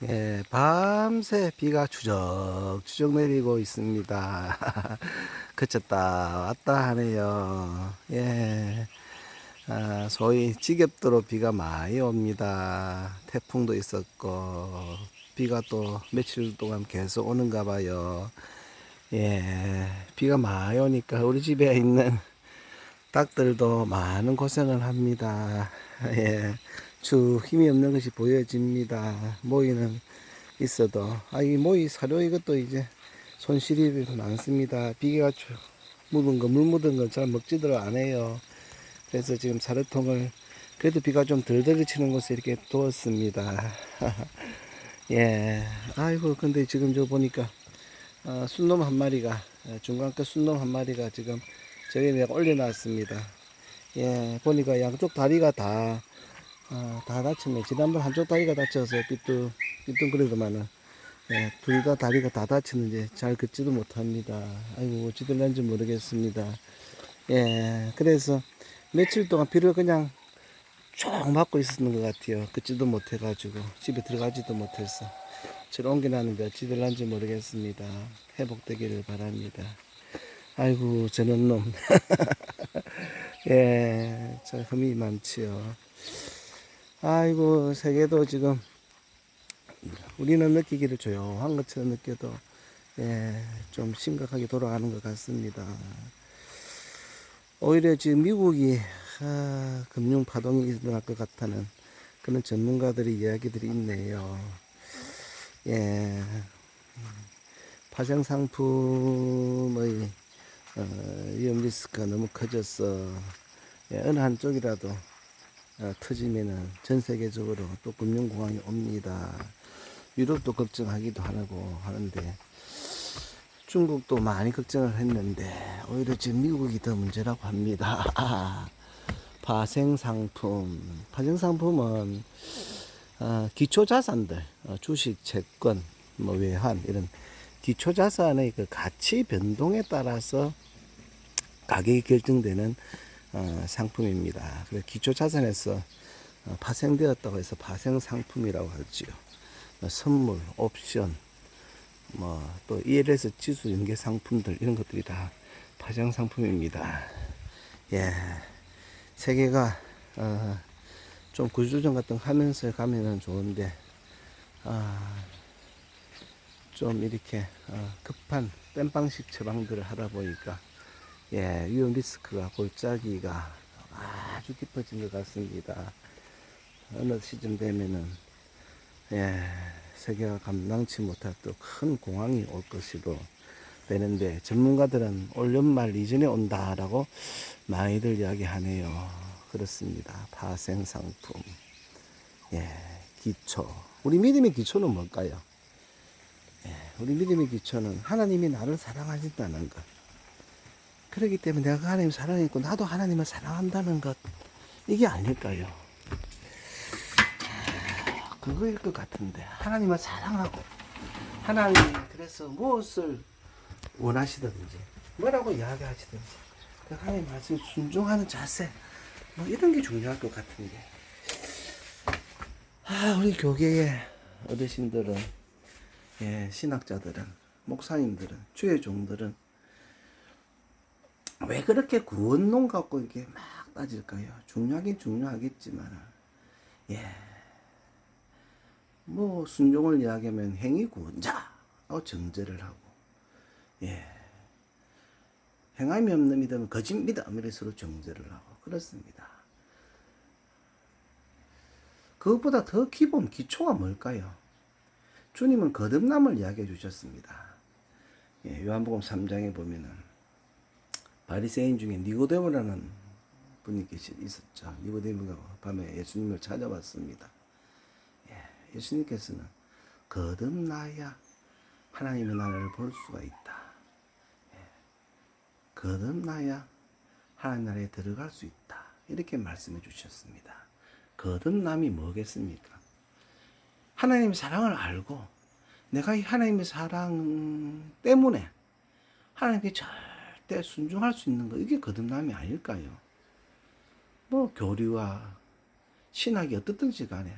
예, 밤새 비가 추적추적 내리고 있습니다. 그쳤다 왔다 하네요. 예, 소위 지겹도록 비가 많이 옵니다. 태풍도 있었고 비가 또 며칠 동안 계속 오는가 봐요. 예, 비가 많이 오니까 우리 집에 있는 닭들도 많은 고생을 합니다. 예, 축 힘이 없는 것이 보여집니다. 모이는 있어도 이 모이 사료 이것도 이제 손실이 많습니다. 비가 묻은 거, 물 묻은 거 잘 먹지들 않아요. 그래서 지금 사료통을 그래도 비가 좀 덜 그치는 곳에 이렇게 두었습니다. 예, 아이고 근데 지금 저 보니까 순놈 한 마리가 중간급 순놈 한 마리가 지금 저기 내가 올려놨습니다. 예, 보니까 양쪽 다리가 다 다쳤네. 지난번 한쪽 다리가 다쳐서 삐뚤거리더만은, 예, 둘 다 다리가 다 다쳤는지 잘 걷지도 못합니다. 아이고, 어찌 될는지 모르겠습니다. 예, 그래서 며칠 동안 비를 그냥 쭉 맞고 있었는 것 같아요. 걷지도 못해가지고, 집에 들어가지도 못해서. 저를 옮겨놨는데 어찌 될는지 모르겠습니다. 회복되기를 바랍니다. 아이고, 저런 놈. 예, 저 흠이 많지요. 아이고, 세계도 지금 우리는 느끼기를 조용한 것처럼 느껴도, 예, 좀 심각하게 돌아가는 것 같습니다. 오히려 지금 미국이 금융 파동이 일어날 것 같다는 그런 전문가들의 이야기들이 있네요. 예, 파생 상품의 위험 리스크가 너무 커져서, 예, 어느 한쪽이라도 터지면은 전 세계적으로 또 금융공황이 옵니다. 유럽도 걱정하기도 하고 하는데 중국도 많이 걱정을 했는데 오히려 지금 미국이 더 문제라고 합니다. 파생상품은 기초자산들, 주식, 채권, 뭐 외환 이런 기초자산의 그 가치 변동에 따라서 가격이 결정되는 상품입니다. 그래서 기초자산에서 파생되었다고 해서 파생상품이라고 하지요. 선물, 옵션, 뭐 또 ELS 지수 연계 상품들 이런 것들이 다 파생 상품입니다. 예, 세계가 좀 구조조정 같은 거 하면서 가면은 좋은데 좀 이렇게 급한 땜빵식 처방들을 하다 보니까, 예, 위험 리스크가 골짜기가 아주 깊어진 것 같습니다. 어느 시점 되면은, 예, 세계가 감당치 못할 또 큰 공황이 올 것으로 되는데 전문가들은 올 연말 이전에 온다라고 많이들 이야기하네요. 그렇습니다. 파생 상품, 예, 기초. 우리 믿음의 기초는 뭘까요? 예, 우리 믿음의 기초는 하나님이 나를 사랑하신다는 것. 그렇기 때문에 내가 하나님을 사랑했고 나도 하나님을 사랑한다는 것. 이게 아닐까요? 그거일 것 같은데 하나님을 사랑하고 하나님이 그래서 무엇을 원하시든지 뭐라고 이야기하시든지 그 하나님 말씀 순종하는 자세 뭐 이런 게 중요할 것 같은데 우리 교계의 어르신들은, 예, 신학자들은, 목사님들은, 주의 종들은 왜 그렇게 구원론 갖고 이게 막 따질까요? 중요하긴 중요하겠지만, 예, 뭐 순종을 이야기하면 행위 구원자라고 정죄를 하고, 예, 행함이 없는 믿음은 거짓 믿음이라 서로 정죄를 하고 그렇습니다. 그것보다 더 기본 기초가 뭘까요? 주님은 거듭남을 이야기해 주셨습니다. 예, 요한복음 3장에 보면은 바리새인 중에 니고데모라는 분이 있었죠. 니고데모가 밤에 예수님을 찾아왔습니다. 예, 예수님께서는 거듭나야 하나님의 나라를 볼 수가 있다. 예, 거듭나야 하나님 나라에 들어갈 수 있다. 이렇게 말씀해 주셨습니다. 거듭남이 뭐겠습니까? 하나님의 사랑을 알고 내가 이 하나님의 사랑 때문에 하나님께 절대 순종할 수 있는 거, 이게 거듭남이 아닐까요? 뭐 교리와 신학이 어떻든지 간에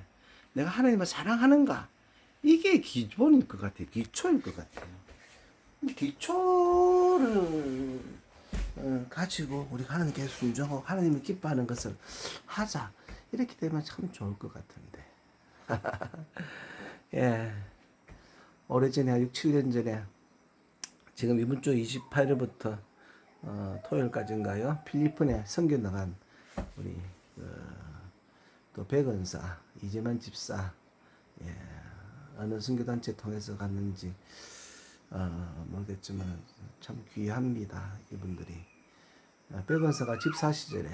내가 하나님을 사랑하는가, 이게 기본일 것 같아요. 기초일 것 같아요. 기초를 가지고 우리 하나님께 순종하고 하나님이 기뻐하는 것을 하자. 이렇게 되면 참 좋을 것 같은데. 예. 오래전에 6, 7년 전에 지금 이번 주 28일부터 토요일까지인가요? 필리핀에 선교 나간 우리 또 백은사 이재만 집사 예, 어느 선교단체 통해서 갔는지 모르겠지만 참 귀합니다. 이분들이 백은사가 집사 시절에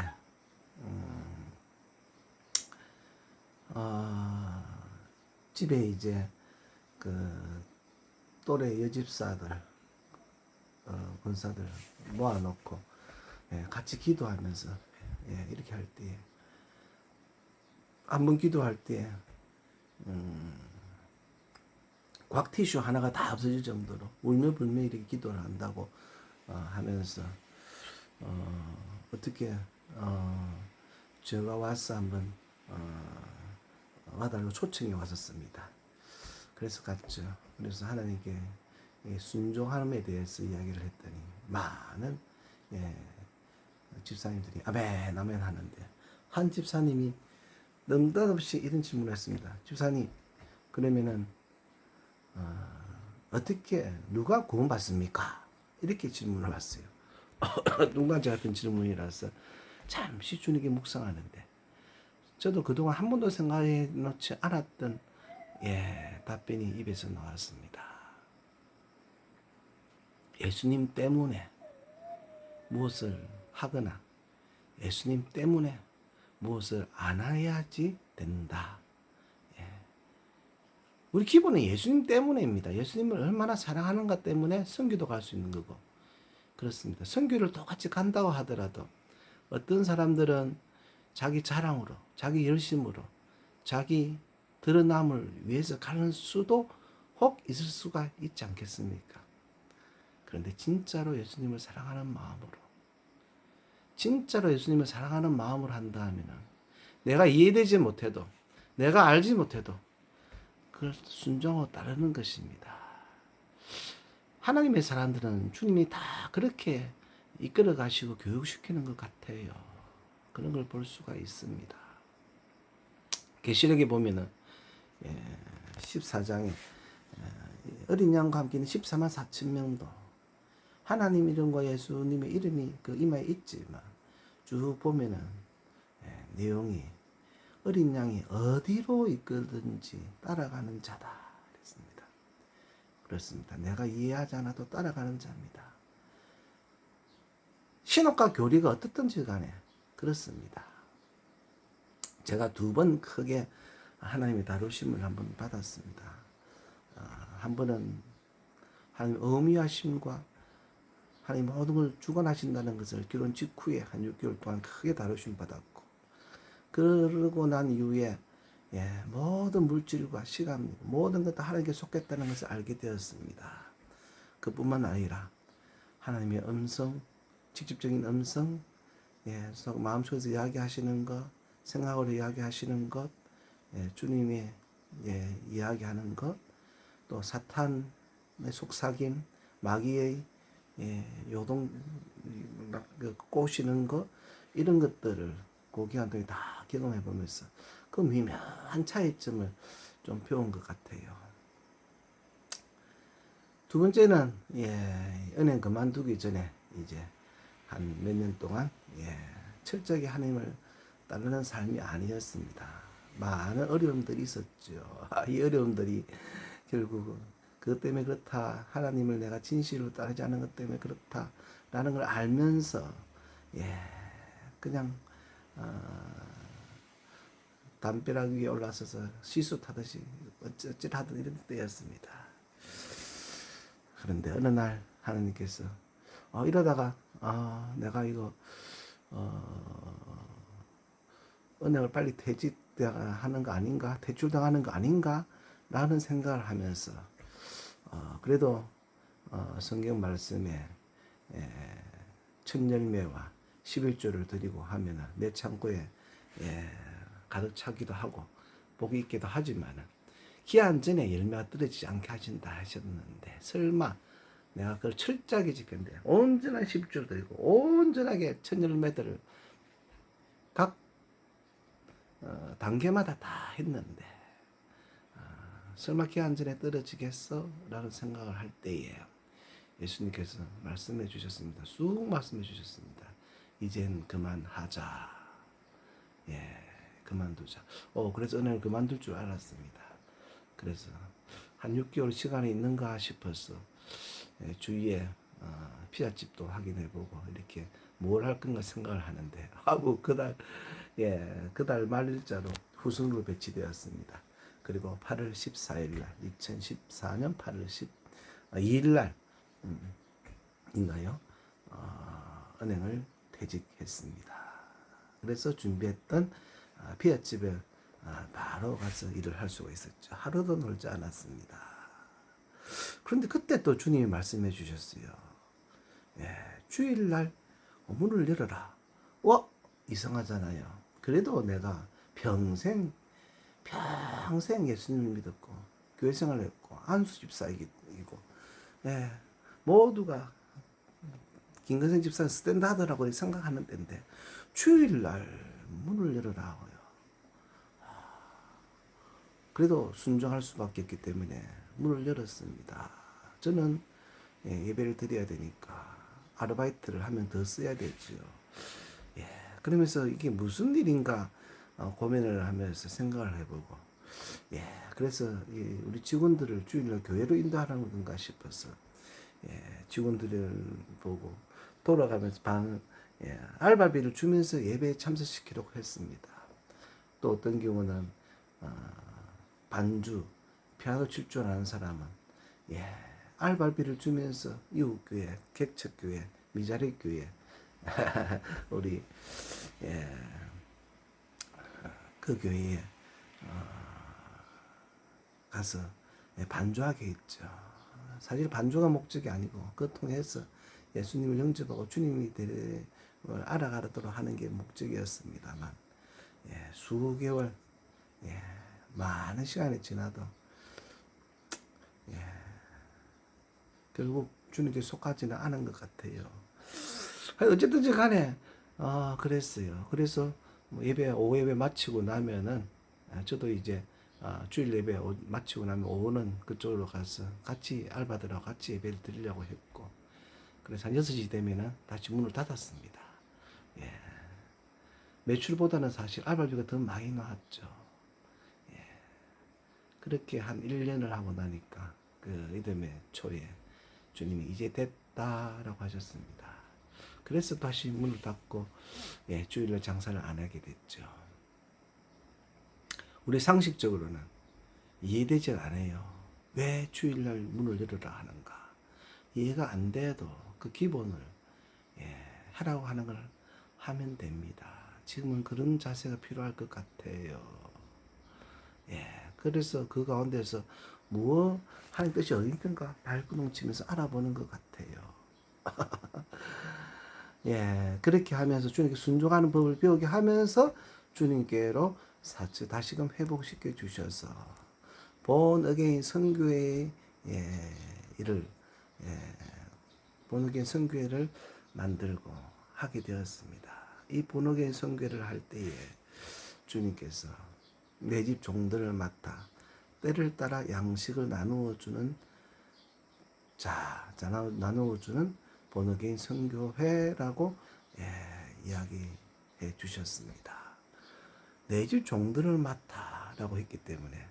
집에 이제 그 또래 여집사들 권사들 모아놓고 예, 같이 기도하면서 예, 이렇게 할 때 한 번 기도할 때 곽티슈 하나가 다 없어질 정도로 울며 불며 이렇게 기도를 한다고 하면서 어떻게 제가 와서 한번 와달라고 초청이 왔었습니다. 그래서 갔죠. 그래서 하나님께 순종함에 대해서 이야기를 했더니 많은 예, 집사님들이 아멘 아멘 하는데 한 집사님이 넘덧없이 이런 질문을 했습니다. 집사님 그러면은 어떻게 누가 구원받습니까? 이렇게 질문을 했어요. 눈간지 같은 질문이라서 잠시 주님께 묵상하는데 저도 그동안 한 번도 생각해 놓지 않았던 예, 답변이 입에서 나왔습니다. 예수님 때문에 무엇을 하거나 예수님 때문에 무엇을 안 해야지 된다. 예. 우리 기본은 예수님 때문에입니다. 예수님을 얼마나 사랑하는가 때문에 선교도 갈 수 있는 거고 그렇습니다. 선교를 똑같이 간다고 하더라도 어떤 사람들은 자기 자랑으로 자기 열심으로 자기 드러남을 위해서 가는 수도 혹 있을 수가 있지 않겠습니까? 그런데 진짜로 예수님을 사랑하는 마음으로 진짜로 예수님을 사랑하는 마음으로 한다 하면 내가 이해되지 못해도 내가 알지 못해도 그걸 순종하고 따르는 것입니다. 하나님의 사람들은 주님이 다 그렇게 이끌어 가시고 교육시키는 것 같아요. 그런 걸 볼 수가 있습니다. 계시록에 보면은 14장에 어린 양과 함께는 14만 4천 명도 하나님 이름과 예수님의 이름이 그 이마에 있지만 쭉 보면은 내용이 어린 양이 어디로 이끌든지 따라가는 자다 그랬습니다. 그렇습니다. 내가 이해하지 않아도 따라가는 자입니다. 신학과 교리가 어떻든지 간에 그렇습니다. 제가 2번 크게 하나님의 다루심을 한번 받았습니다. 한 번은 하나님 어미하심과 하나님 모든 걸 주관하신다는 것을 결혼 직후에 한 6개월 동안 크게 다루심 받았고 그러고 난 이후에 모든 물질과 시간 모든 것 다 하나님께 속했다는 것을 알게 되었습니다. 그뿐만 아니라 하나님의 음성 직접적인 음성 마음속에서 이야기하시는 것 생각으로 이야기하시는 것 주님의 이야기하는 것 또 사탄의 속삭임 마귀의 요동 꼬시는 것 이런 것들을 고귀한 동안 다 경험해 보면서 그 미묘한 차이점을 좀 배운 것 같아요. 2번째는 은행 그만두기 전에 이제 한 몇 년 동안 철저하게 하나님을 따르는 삶이 아니었습니다. 많은 어려움들이 있었죠. 이 어려움들이 결국은 그것 때문에 그렇다. 하나님을 내가 진실로 따르지 않은 것 때문에 그렇다라는 걸 알면서 그냥 담벼락 위에 올라서서 시수 타듯이 어찌 하든 이런 때였습니다. 그런데 어느 날 하나님께서 이러다가 내가 이거 은행을 빨리 퇴직하는 거 아닌가 퇴출당하는 거 아닌가 라는 생각을 하면서 그래도 성경 말씀에 첫 열매와 11조를 드리고 하면은 내 창고에 가득 차기도 하고 복이 있기도 하지만은 기한 전에 열매가 떨어지지 않게 하신다 하셨는데 설마 내가 그걸 철저하게 지켰는데 온전한 10주를 드리고 온전하게 첫 열매들을 각 단계마다 다 했는데 설마 기한 전에 떨어지겠어? 라는 생각을 할 때에 예수님께서 말씀해 주셨습니다. 쑥 말씀해 주셨습니다. 이젠 그만하자. 예, 그만두자. 그래서 은혜를 그만둘 줄 알았습니다. 그래서 한 6개월 시간이 있는가 싶어서 주위에 피자집도 확인해보고 이렇게 뭘 할 건가 생각을 하는데 그달 말일자로 후순으로 배치되었습니다. 그리고 8월 14일 날 2014년 8월 12일 날 인가요? 은행을 퇴직했습니다. 그래서 준비했던 피자집에 바로 가서 일을 할 수가 있었죠. 하루도 놀지 않았습니다. 그런데 그때 또 주님이 말씀해 주셨어요. 주일날 문을 열어라. 이상하잖아요. 그래도 내가 평생 예수님을 믿었고 교회 생활을 했고 안수 집사이고 모두가 김건생 집사는 스탠다드라고 생각하는 때인데 주일날 문을 열어라고요. 그래도 순종할 수밖에 없기 때문에 문을 열었습니다. 저는 예배를 드려야 되니까 아르바이트를 하면 더 써야 되죠. 그러면서 이게 무슨 일인가 고민을 하면서 생각을 해보고 그래서 우리 직원들을 주일날 교회로 인도하는 건가 싶어서 직원들을 보고 돌아가면서 알바비를 주면서 예배에 참석시키려고 했습니다. 또 어떤 경우는 반주, 피아노 칠 줄 아는 사람은 알바비를 주면서 이웃교회, 객척교회, 미자리교회 우리 그 교회에 가서 반주하게 했죠. 사실 반주가 목적이 아니고 그걸 통해서 예수님을 영접하고 주님이 되는 걸 알아가도록 하는 게 목적이었습니다만 수개월 많은 시간이 지나도 결국 주님께 속하지는 않은 것 같아요. 어쨌든지 간에 그랬어요. 그래서 오후 예배 마치고 나면은 저도 이제 주일 예배 마치고 나면 오후는 그쪽으로 가서 같이 알바들하고 같이 예배를 드리려고 했고 그래서 한 6시 되면은 다시 문을 닫았습니다. 매출보다는 사실 알바비가 더 많이 나왔죠. 그렇게 한 1년을 하고 나니까 그 이듬해 초에 주님이 이제 됐다라고 하셨습니다. 그래서 다시 문을 닫고 주일날 장사를 안 하게 됐죠. 우리 상식적으로는 이해되지 않아요. 왜 주일날 문을 열어라 하는가. 이해가 안 돼도 그 기본을 하라고 하는 걸 하면 됩니다. 지금은 그런 자세가 필요할 것 같아요. 그래서 그 가운데서 무엇 하는 뜻이 어디 있는가 발구멍 치면서 알아보는 것 같아요. 그렇게 하면서 주님께 순종하는 법을 배우게 하면서 주님께로 다시금 회복시켜 주셔서 본 어게인 선교회의 일을 본 어게인 선교회를 만들고 하게 되었습니다. 이 본 어게인 선교회를 할 때에 주님께서 내 집 종들을 맡아 때를 따라 양식을 나누어 주는 나누어 주는 본 어게인 선교회라고 이야기해 주셨습니다. 내 집 종들을 맡아라고 했기 때문에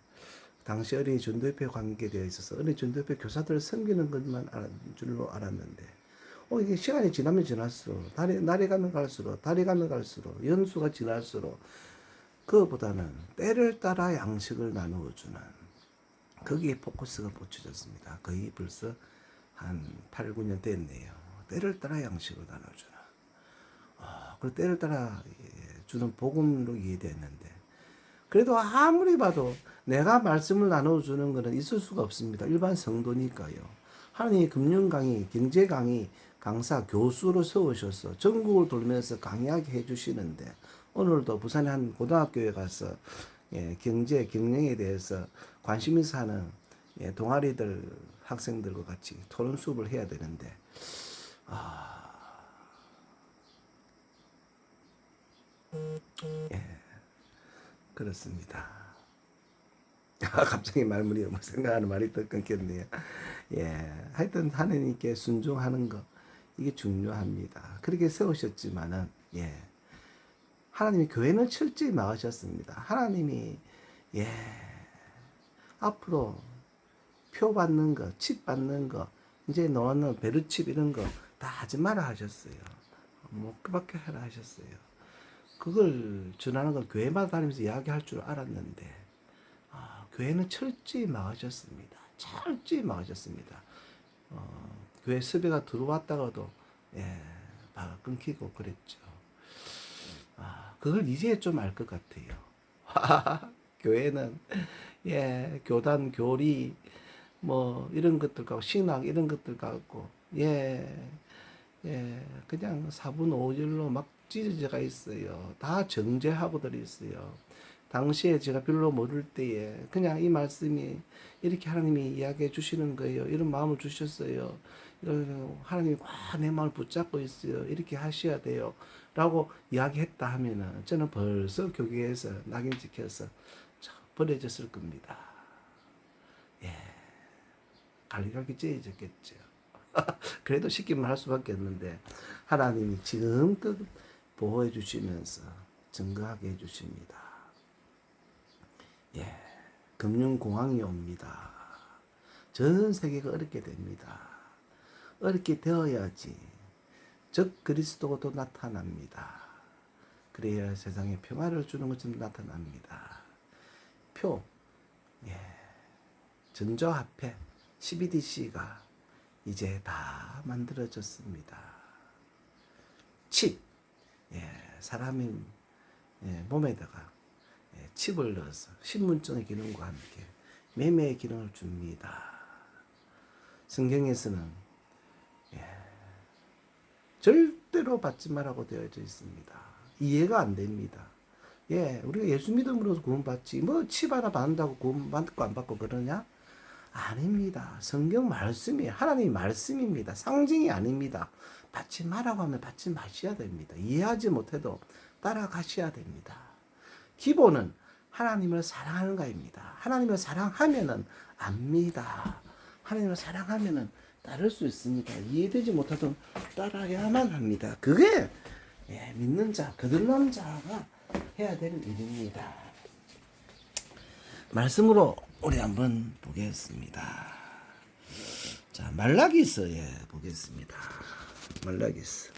당시 어린이 전도협회 관계되어 있어서 어린이 전도협회 교사들을 섬기는 것만 줄로 알았는데 이게 시간이 지나면 지날수록 날이 가면 갈수록 달이 가면 갈수록 연수가 지날수록 그것보다는 때를 따라 양식을 나누어 주는 거기에 포커스가 붙여졌습니다. 거의 벌써 한 8, 9년 됐네요. 때를 따라 양식을 나눠주는 그 때를 따라 주는 복음으로 이해됐는데 그래도 아무리 봐도 내가 말씀을 나눠주는 것은 있을 수가 없습니다. 일반 성도니까요. 하나님이 금융 강의, 경제 강의, 강사, 교수로 세우셔서 전국을 돌면서 강의하게 해주시는데 오늘도 부산의 한 고등학교에 가서 예, 경제, 경영에 대해서 관심 있어 하는 예, 동아리들 학생들과 같이 토론 수업을 해야 되는데 그렇습니다. 갑자기 말문이 뭐 생각하는 말이 또 끊겼네요. 예, 하여튼 하나님께 순종하는 거 이게 중요합니다. 그렇게 세우셨지만은 예, 하나님이 교회는 철저히 막으셨습니다. 하나님이 예, 앞으로 표 받는 거, 칩 받는 거, 이제 너는 베르칩 이런 거 다 하지 마라 하셨어요. 뭐 그밖에 하라 하셨어요. 그걸 전하는 걸 교회마다 다니면서 이야기할 줄 알았는데 교회는 철저히 막으셨습니다. 철저히 막으셨습니다. 교회 섭외가 들어왔다가도 예, 바로 끊기고 그랬죠. 그걸 이제 좀 알 것 같아요. 교회는 예, 교단, 교리 뭐 이런 것들 갖고 신학 이런 것들 갖고 예, 예, 그냥 4분 5절로 막 찢어져가 있어요. 다 정죄하고들 있어요. 당시에 제가 별로 모를 때에 그냥 이 말씀이 이렇게 하나님이 이야기해 주시는 거예요. 이런 마음을 주셨어요. 이런 하나님이 내 마음을 붙잡고 있어요. 이렇게 하셔야 돼요. 라고 이야기했다 하면은 저는 벌써 교계에서 낙인 찍혀서 버려졌을 겁니다. 예, 갈리갈기 찢어졌겠죠. 그래도 쉽게 말할 수밖에 없는데 하나님이 지금껏 보호해 주시면서 증거하게 해 주십니다. 예, 금융공황이 옵니다. 전 세계가 어렵게 됩니다. 어렵게 되어야지 적 그리스도가 또 나타납니다. 그래야 세상에 평화를 주는 것처럼 나타납니다. 표, 예, 전자화폐, CBDC가 이제 다 만들어졌습니다. 칩, 예, 사람의 몸에다가 칩을 넣어서 신분증의 기능과 함께 매매의 기능을 줍니다. 성경에서는 절대로 받지 말라고 되어져 있습니다. 이해가 안 됩니다. 예, 우리가 예수 믿음으로서 구원받지 뭐 칩 하나 받는다고 구원받고 안 받고 그러냐? 아닙니다. 성경 말씀이 하나님의 말씀입니다. 상징이 아닙니다. 받지 말라고 하면 받지 마셔야 됩니다. 이해하지 못해도 따라가셔야 됩니다. 기본은 하나님을 사랑하는 거입니다. 하나님을 사랑하면은 압니다. 하나님을 사랑하면은 따를 수 있습니다. 이해되지 못하도 따라야만 합니다. 그게 믿는 자, 거듭난 자가 해야 되는 일입니다. 말씀으로 우리 한번 보겠습니다. 자, 말라기서에 보겠습니다. 말라기서.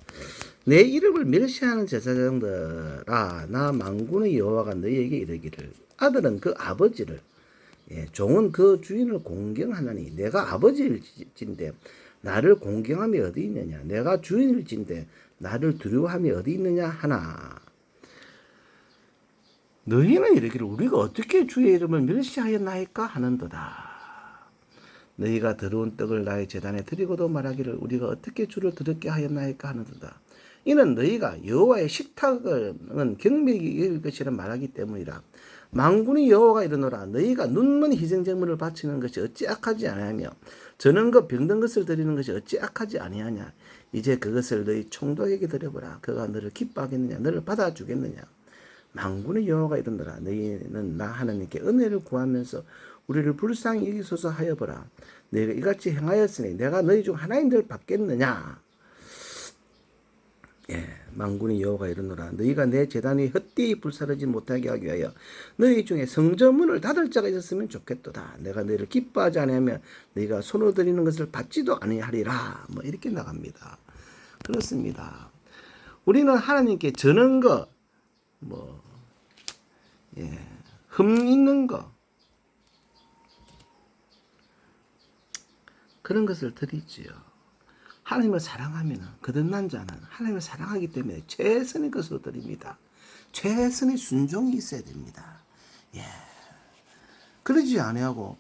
내 이름을 멸시하는 제사장들아, 나 만군의 여호와가 너희에게 이르기를 아들은 그 아버지를 종은 그 주인을 공경하나니 내가 아버지일진데 나를 공경함이 어디 있느냐, 내가 주인일진데 나를 두려워함이 어디 있느냐 하나. 너희는 이르기를 우리가 어떻게 주의 이름을 멸시하였나이까 하는도다. 너희가 더러운 떡을 나의 제단에 드리고도 말하기를 우리가 어떻게 주를 더럽게 하였나이까 하는도다. 이는 너희가 여호와의 식탁은 경멸이 여길 것이라 말하기 때문이라. 만군의 여호와가 이르노라. 너희가 눈먼 희생제물을 바치는 것이 어찌 악하지 아니하며 저는 것 병든 것을 드리는 것이 어찌 악하지 아니하냐. 이제 그것을 너희 총독에게 드려보라. 그가 너를 기뻐하겠느냐, 너를 받아주겠느냐. 만군의 여호와가 이르노라. 너희는 나 하나님께 은혜를 구하면서 우리를 불쌍히 여기소서 하여보라. 너희가 이같이 행하였으니 내가 너희 중 하나님들 받겠느냐. 만군의 여호와가 이르노라. 너희가 내 제단이 헛되이 불사르지 못하게 하기 위하여 너희 중에 성전문을 닫을 자가 있었으면 좋겠도다. 내가 너희를 기뻐하지 아니하면 너희가 손으로 드리는 것을 받지도 아니하리라. 뭐 이렇게 나갑니다. 그렇습니다. 우리는 하나님께 저는 거, 흠 있는 거, 그런 것을 드리지요. 하나님을 사랑하면 거듭난 자는 하나님을 사랑하기 때문에 최선의 것으로 드립니다. 최선의 순종이 있어야 됩니다. 그러지 아니하고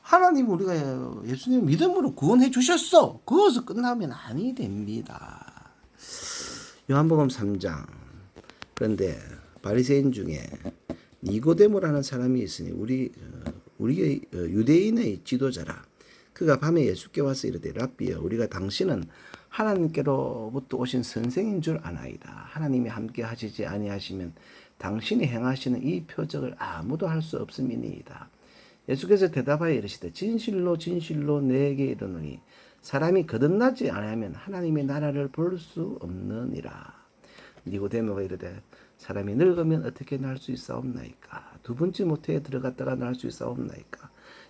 하나님 우리가 예수님 믿음으로 구원해 주셨어. 그것을 끝나면 아니 됩니다. 요한복음 3장. 그런데 바리새인 중에 니고데모라는 사람이 있으니 우리의 유대인의 지도자라. 그가 밤에 예수께 와서 이르되 랍비여 우리가 당신은 하나님께로부터 오신 선생인 줄 아나이다. 하나님이 함께 하시지 아니하시면 당신이 행하시는 이 표적을 아무도 할 수 없음이니이다. 예수께서 대답하여 이르시되 진실로 진실로 내게 이르노니 사람이 거듭나지 아니하면 하나님의 나라를 볼 수 없느니라. 니고데모가 이르되 사람이 늙으면 어떻게 날 수 있사옵나이까? 두 번째 모태에 들어갔다가 날 수 있사옵나이까?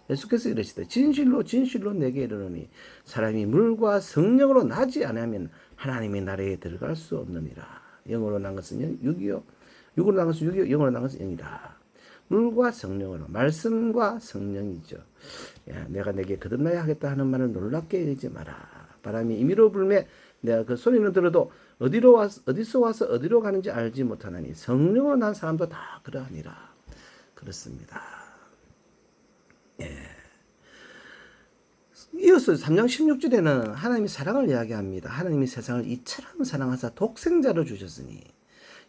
예수께서 이르시되 진실로 진실로 내게 이르노니 사람이 물과 성령으로 나지 아니하면 하나님의 나라에 들어갈 수 없느니라. 영으로 난 것은 6이요 육으로 난 것은 6이요 영으로 난 것은 0이라. 물과 성령으로 말씀과 성령이죠. 야, 내가 내게 거듭나야 하겠다 하는 말을 놀랍게 여기지 마라. 바람이 임의로 불매 내가 그 소리는 들어도 어디서 와서 어디로 가는지 알지 못하나니 성령으로 난 사람도 다 그러하니라. 그렇습니다. 예. 이어서 3장 16절에는 하나님이 사랑을 이야기합니다. 하나님이 세상을 이처럼 사랑하사 독생자를 주셨으니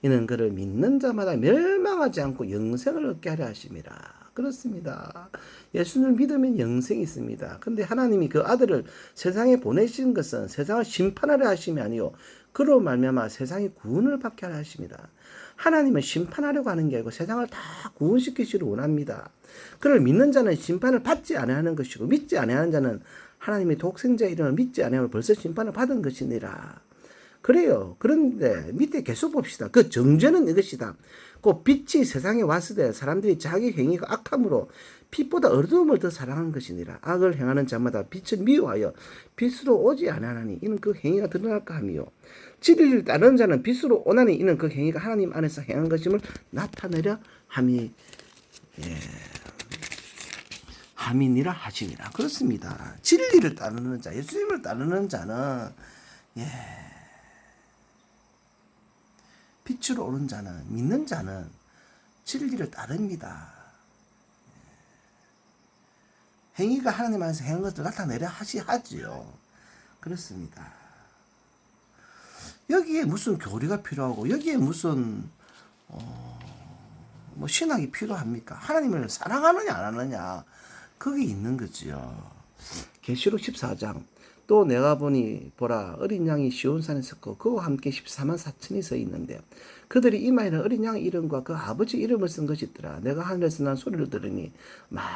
이는 그를 믿는 자마다 멸망하지 않고 영생을 얻게 하려 하심이라. 그렇습니다. 예수를 믿으면 영생이 있습니다. 그런데 하나님이 그 아들을 세상에 보내신 것은 세상을 심판하려 하심이 아니요 그로 말미암아 세상이 구원을 받게 하려 하십니다. 하나님은 심판하려고 하는 게 아니고 세상을 다 구원시키시기를 원합니다. 그를 믿는 자는 심판을 받지 아니하는 것이고 믿지 아니하는 자는 하나님의 독생자의 이름을 믿지 아니하면 벌써 심판을 받은 것이니라. 그래요. 그런데 밑에 계속 봅시다. 그 정죄는 이것이다. 그 빛이 세상에 왔을 때 사람들이 자기 행위가 악함으로 빛보다 어두움을 더 사랑한 것이니라. 악을 행하는 자마다 빛을 미워하여 빛으로 오지 아니하나니 이는 그 행위가 드러날까 함이요. 진리를 따르는 자는 빛으로 오나니 이는 그 행위가 하나님 안에서 행한 것임을 나타내려 함이 함이니라 하시니라. 그렇습니다. 진리를 따르는 자, 예수님을 따르는 자는 빛으로 오는 자는 믿는 자는 진리를 따릅니다. 행위가 하나님 안에서 행한 것을 나타내려 하지요. 그렇습니다. 여기에 무슨 교리가 필요하고 여기에 무슨 신학이 필요합니까? 하나님을 사랑하느냐 안 하느냐 그게 있는 거지요. 계시록 14장 또 내가 보니 보라 어린 양이 시온산에 섰고 그와 함께 14만 4천이 서 있는데 그들이 이마에는 어린 양 이름과 그 아버지 이름을 쓴 것이 있더라. 내가 하늘에서 난 소리를 들으니